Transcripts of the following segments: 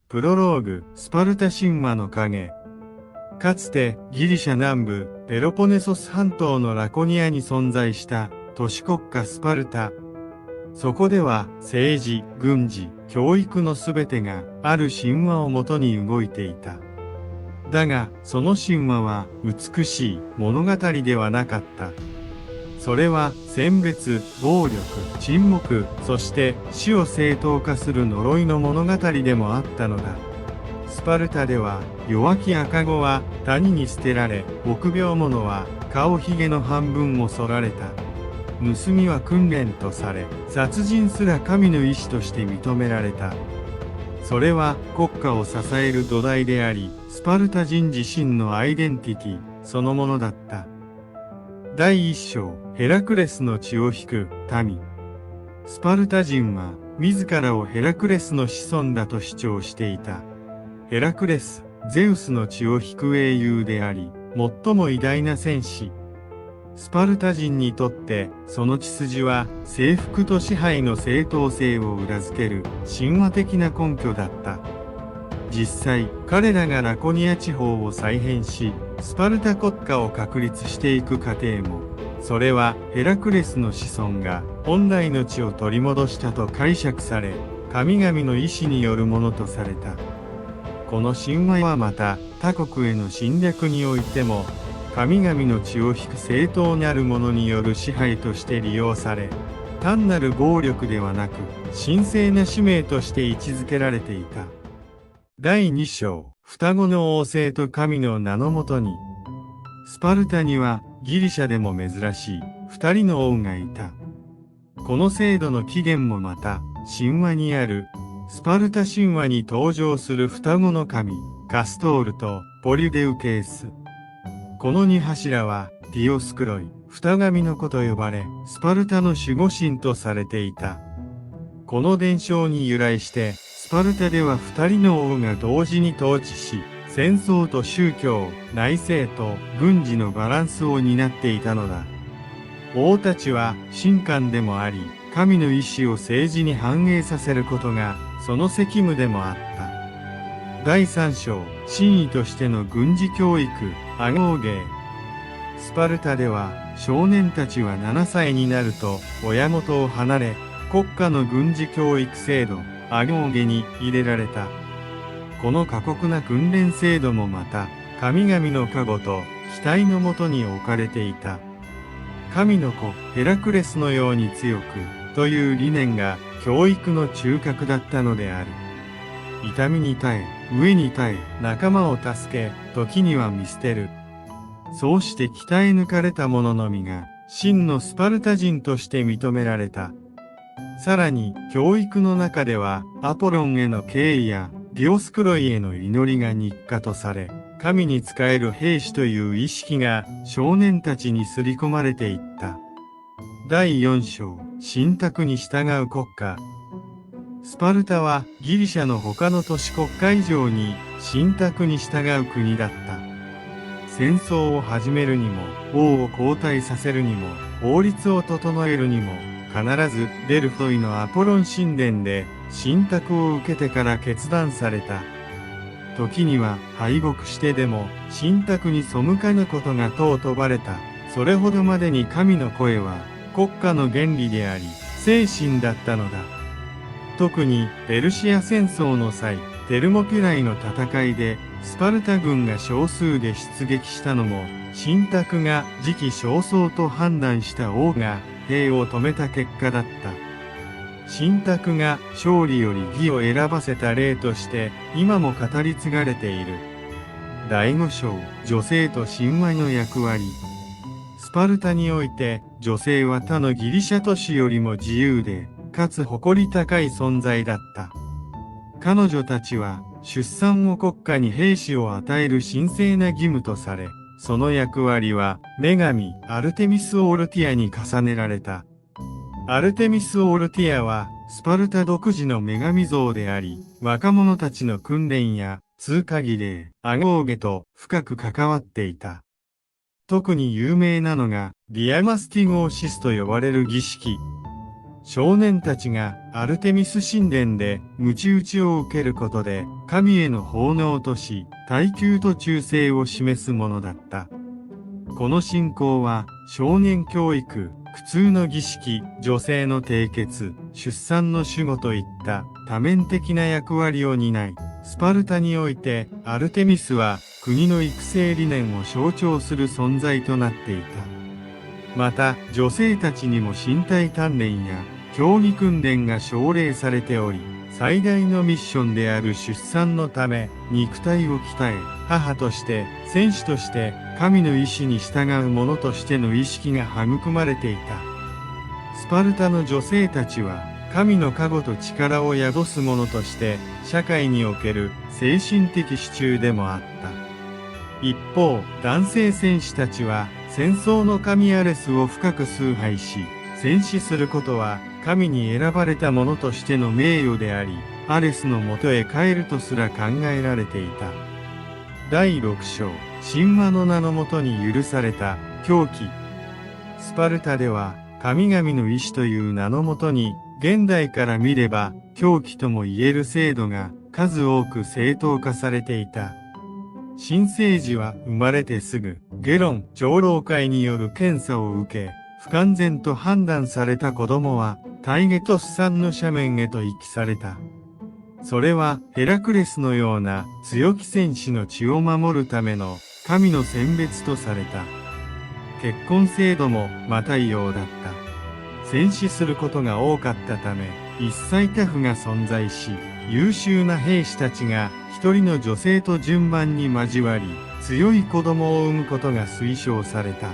プロローグ、スパルタ神話の影。かつてギリシャ南部ペロポネソス半島のラコニアに存在した都市国家スパルタ。そこでは政治、軍事、教育のすべてがある神話をもとに動いていた。だが、その神話は美しい物語ではなかった。それは選別、暴力、沈黙、そして死を正当化する呪いの物語でもあったのだ。スパルタでは弱き赤子は谷に捨てられ、臆病者は顔ひげの半分を剃られた。盗みは訓練とされ、殺人すら神の意志として認められた。それは国家を支える土台であり、スパルタ人自身のアイデンティティそのものだった。第一章、ヘラクレスの血を引く民。スパルタ人は自らをヘラクレスの子孫だと主張していた。ヘラクレス、ゼウスの血を引く英雄であり、最も偉大な戦士。スパルタ人にとって、その血筋は征服と支配の正当性を裏付ける神話的な根拠だった。実際、彼らがラコニア地方を再編し、スパルタ国家を確立していく過程も、それはヘラクレスの子孫が本来の地を取り戻したと解釈され、神々の意志によるものとされた。この神話はまた他国への侵略においても、神々の血を引く正当なるものによる支配として利用され、単なる暴力ではなく、神聖な使命として位置づけられていた。第2章、双子の王星と神の名のもとに。スパルタにはギリシャでも珍しい2人の王がいた。この制度の起源もまた神話にあるスパルタ神話に登場する双子の神、カストールとポリュデウケース。この2柱はディオスクロイ、双神の子と呼ばれ、スパルタの守護神とされていた。この伝承に由来して、スパルタでは2人の王が同時に統治し、戦争と宗教、内政と軍事のバランスを担っていたのだ。王たちは神官でもあり、神の意志を政治に反映させることがその責務でもあった。第3章、神医としての軍事教育、アゴーゲー。スパルタでは少年たちは7歳になると親元を離れ、国家の軍事教育制度、アゴーゲに入れられた。この過酷な訓練制度もまた、神々の加護と期待のもとに置かれていた。神の子、ヘラクレスのように強く、という理念が教育の中核だったのである。痛みに耐え、飢えに耐え、仲間を助け、時には見捨てる。そうして鍛え抜かれた者のみが、真のスパルタ人として認められた。さらに、教育の中では、アポロンへの敬意や、ディオスクロイへの祈りが日課とされ、神に仕える兵士という意識が少年たちに刷り込まれていった。第4章、神託に従う国家。スパルタはギリシャの他の都市国家以上に神託に従う国だった。戦争を始めるにも、王を交代させるにも、法律を整えるにも、必ずデルフォイのアポロン神殿で神託を受けてから決断された。時には敗北してでも神託に背かぬことが尊ばれた。それほどまでに神の声は国家の原理であり、精神だったのだ。特にペルシア戦争の際、テルモピュライの戦いでスパルタ軍が少数で出撃したのも、神託が時期尚早と判断した王が兵を止めた結果だった。神託が勝利より義を選ばせた例として今も語り継がれている。第5章、女性と神話の役割。スパルタにおいて女性は他のギリシャ都市よりも自由で、かつ誇り高い存在だった。彼女たちは出産を国家に兵士を与える神聖な義務とされ、その役割は女神アルテミス・オルティアに重ねられた。アルテミス・オルティアはスパルタ独自の女神像であり、若者たちの訓練や通過儀礼、アゴーゲと深く関わっていた。特に有名なのがディアマスティゴーシスと呼ばれる儀式。少年たちがアルテミス神殿で鞭打ちを受けることで神への奉納とし、耐久と忠誠を示すものだった。この信仰は少年教育、苦痛の儀式、女性の締結、出産の守護といった多面的な役割を担い、スパルタにおいてアルテミスは国の育成理念を象徴する存在となっていた。また、女性たちにも身体鍛錬や競技訓練が奨励されており、最大のミッションである出産のため、肉体を鍛え、母として、戦士として、神の意志に従う者としての意識が育まれていた。スパルタの女性たちは、神の加護と力を宿す者として、社会における精神的支柱でもあった。一方、男性戦士たちは、戦争の神アレスを深く崇拝し、戦死することは神に選ばれた者としての名誉であり、アレスのもとへ帰るとすら考えられていた。第6章、神話の名のもとに許された狂気。スパルタでは、神々の意志という名のもとに、現代から見れば狂気とも言える制度が数多く正当化されていた。新生児は生まれてすぐ、下論、長老会による検査を受け、不完全と判断された子供は、タゲトス山の斜面へと遺棄された。それはヘラクレスのような強き戦士の血を守るための神の選別とされた。結婚制度もまた異様だった。戦死することが多かったため、一妻多夫が存在し、優秀な兵士たちが一人の女性と順番に交わり、強い子供を産むことが推奨された。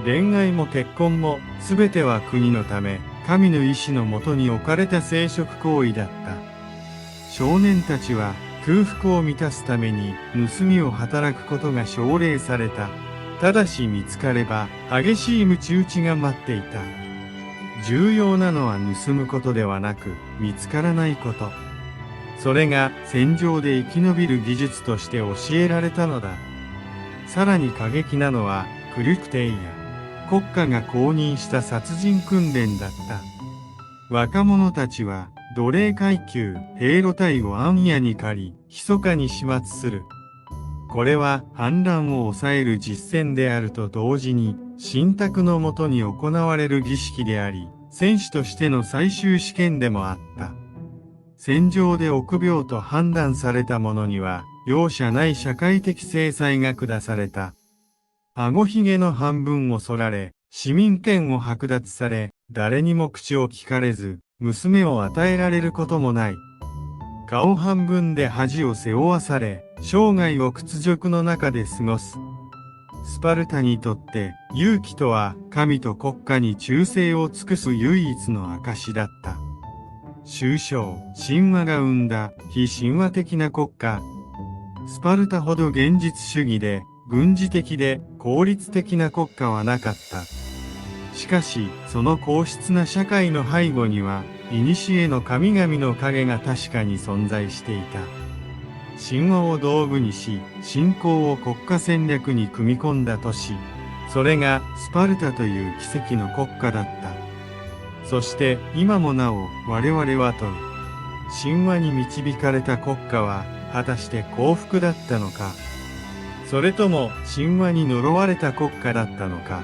恋愛も結婚も全ては国のため、神の意志のもとに置かれた生殖行為だった。少年たちは空腹を満たすために盗みを働くことが奨励された。ただし見つかれば激しい鞭打ちが待っていた。重要なのは盗むことではなく見つからないこと。それが戦場で生き延びる技術として教えられたのだ。さらに過激なのはクリュクテイヤ。国家が公認した殺人訓練だった。若者たちは奴隷階級兵路隊を暗夜に狩り、密かに始末する。これは反乱を抑える実践であると同時に、信託のもとに行われる儀式であり、戦士としての最終試験でもあった。戦場で臆病と判断された者には、容赦ない社会的制裁が下された。顎ひげの半分を剃られ、市民権を剥奪され、誰にも口を聞かれず、娘を与えられることもない。顔半分で恥を背負わされ、生涯を屈辱の中で過ごす。スパルタにとって、勇気とは神と国家に忠誠を尽くす唯一の証だった。終章、神話が生んだ非神話的な国家。スパルタほど現実主義で、軍事的で効率的な国家はなかった。しかし、その硬質な社会の背後には、古の神々の影が確かに存在していた。神話を道具にし、信仰を国家戦略に組み込んだ都市。それがスパルタという奇跡の国家だった。そして今もなお我々は問う。神話に導かれた国家は果たして幸福だったのか。それとも神話に呪われた国家だったのか。